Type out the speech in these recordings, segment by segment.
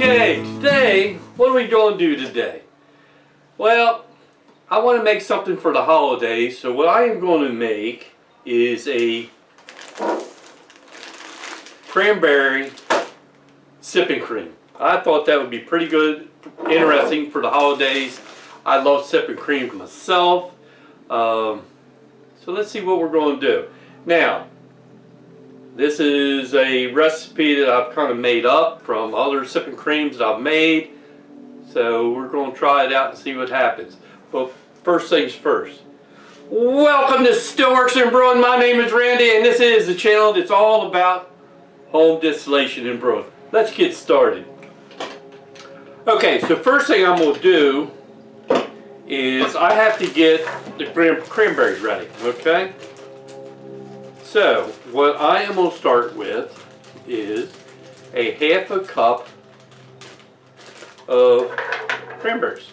Okay, today, what are we going to do today? Well, I want to make something for the holidays, so what I am going to make is a cranberry sipping cream. I thought that would be pretty good, interesting for the holidays. I love sipping cream myself. So let's see what we're going to do. Now, this is a recipe that I've kind of made up from other sipping creams that I've made. So we're going to try it out and see what happens. But first things first. Welcome to Stillworks and Brewing. My name is Randy and this is the channel that's all about home distillation and brewing. Let's get started. Okay, so first thing I'm going to do is I have to get the cranberries ready, okay? So, what I am going to start with is a half a cup of cranberries.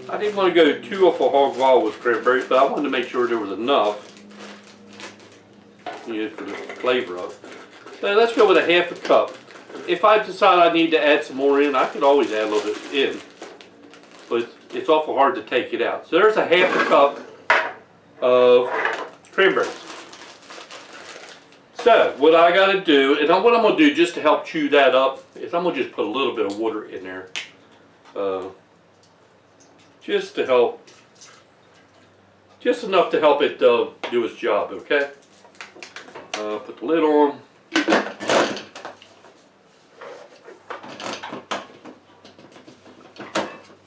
I didn't want to go too off a hog wild with cranberries, but I wanted to make sure there was enough for the flavor of it. So let's go with a half a cup. If I decide I need to add some more in, I could always add a little bit in, but it's awful hard to take it out. So there's a half a cup of cranberries. So what I got to do, and what I'm going to do just to help chew that up, is I'm going to just put a little bit of water in there, just to help, just enough to help it do its job. Okay. Put the lid on.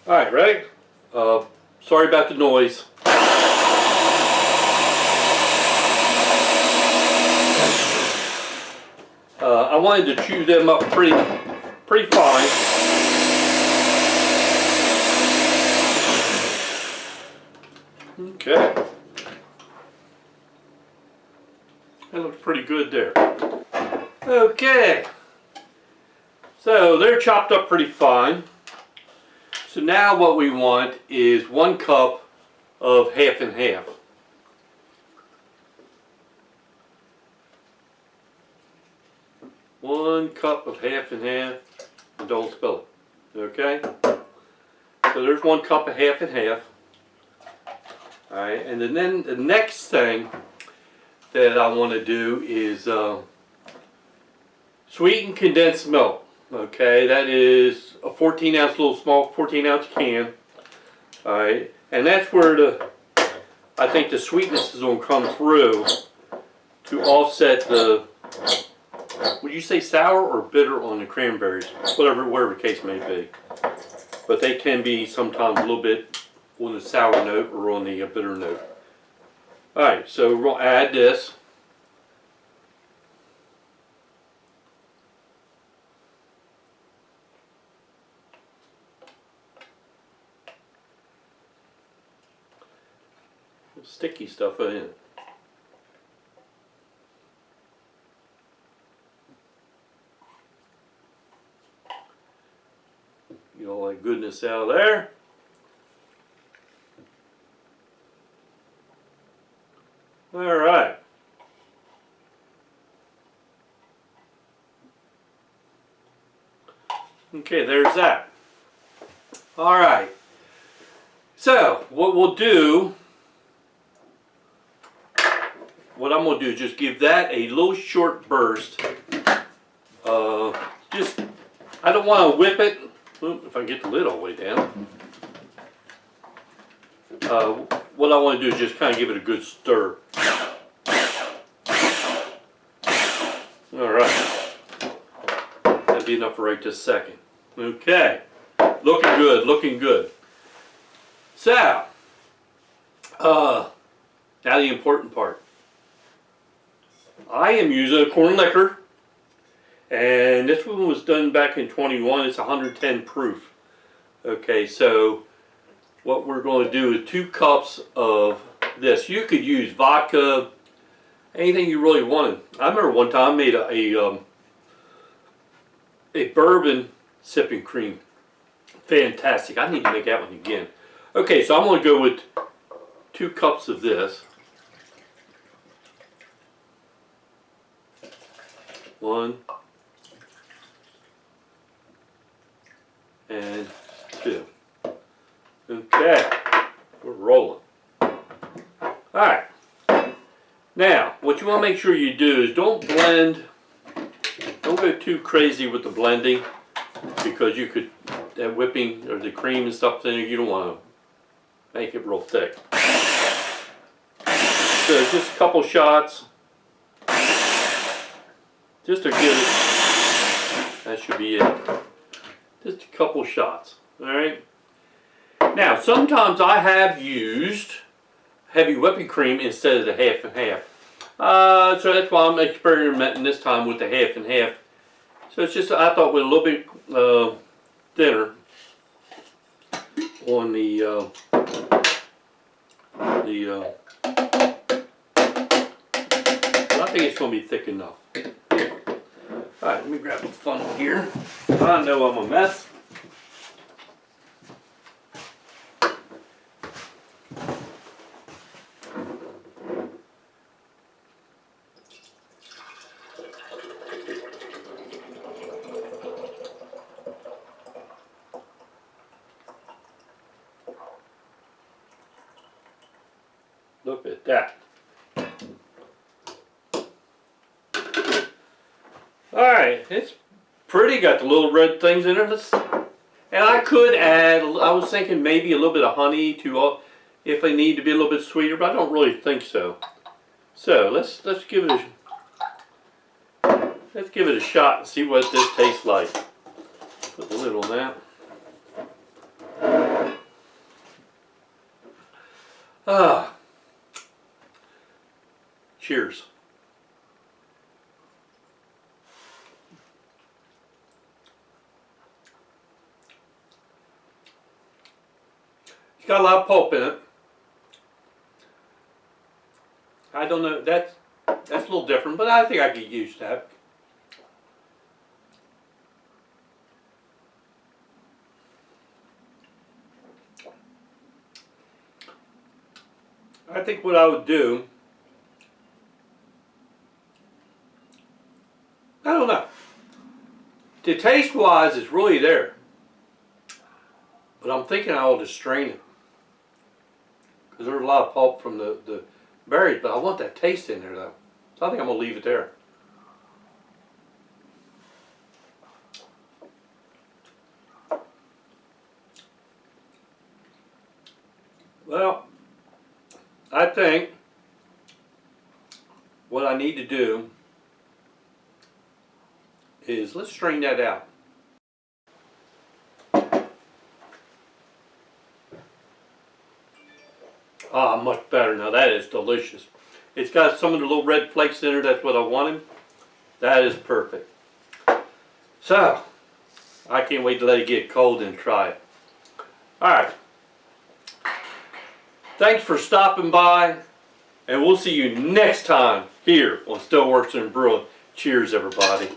All right, ready? Sorry about the noise. I wanted to chew them up pretty fine. Okay. That looks pretty good there. Okay. So they're chopped up pretty fine. So now what we want is 1 cup of half and half. One cup of half and half, and don't spill it. Okay? So there's 1 cup of half and half. Alright, and then the next thing that I want to do is sweeten condensed milk. Okay, that is a 14-ounce, little small 14-ounce can. Alright, and that's where I think the sweetness is going to come through to offset the, would you say sour or bitter on the cranberries? Whatever the case may be. But they can be sometimes a little bit on the sour note or on the bitter note. Alright, so we're going to add this. Sticky stuff in it. Get all that goodness out of there. All right. Okay, there's that. All right. So, what we'll do, what I'm going to do is just give that a little short burst. I don't want to whip it. If I get the lid all the way down. What I want to do is just kind of give it a good stir. Alright. That'd be enough for right this second. Okay. Looking good, looking good. So, now the important part. I am using a corn liquor, and this one was done back in 21. It's 110 proof. Okay, so what we're going to do is 2 cups of this. You could use vodka, anything you really wanted. I remember one time I made a bourbon sipping cream. Fantastic. I need to make that one again. Okay, so I'm going to go with 2 cups of this. 1, and 2. Okay, we're rolling. Alright, now what you want to make sure you do is don't go too crazy with the blending, because you could, that whipping or the cream and stuff in there, you don't want to make it real thick. So just a couple shots, just to get it, that should be it. Just a couple shots, alright? Now sometimes I have used heavy whipping cream instead of the half and half. So that's why I'm experimenting this time with the half and half. So it's just, I thought with a little bit thinner on I think it's going to be thick enough. Alright, let me grab a funnel here. I know I'm a mess. Look at that. Alright, it's pretty, got the little red things in it. And I could add, I was thinking maybe a little bit of honey to, if I need to be a little bit sweeter, but I don't really think so. So let's give it a shot and see what this tastes like. Put the lid on that. Cheers. It's got a lot of pulp in it. I don't know, that's a little different, but I think I get used to that. I think what I would do, I don't know. The taste wise is really there. But I'm thinking I ought to strain it. Because there's a lot of pulp from the berries, but I want that taste in there though. So I think I'm going to leave it there. Well, I think what I need to do is, let's strain that out. Ah, much better. Now that is delicious. It's got some of the little red flakes in there. That's what I wanted. That is perfect. So, I can't wait to let it get cold and try it. Alright. Thanks for stopping by. And we'll see you next time here on Stillworks and Brewing. Cheers, everybody.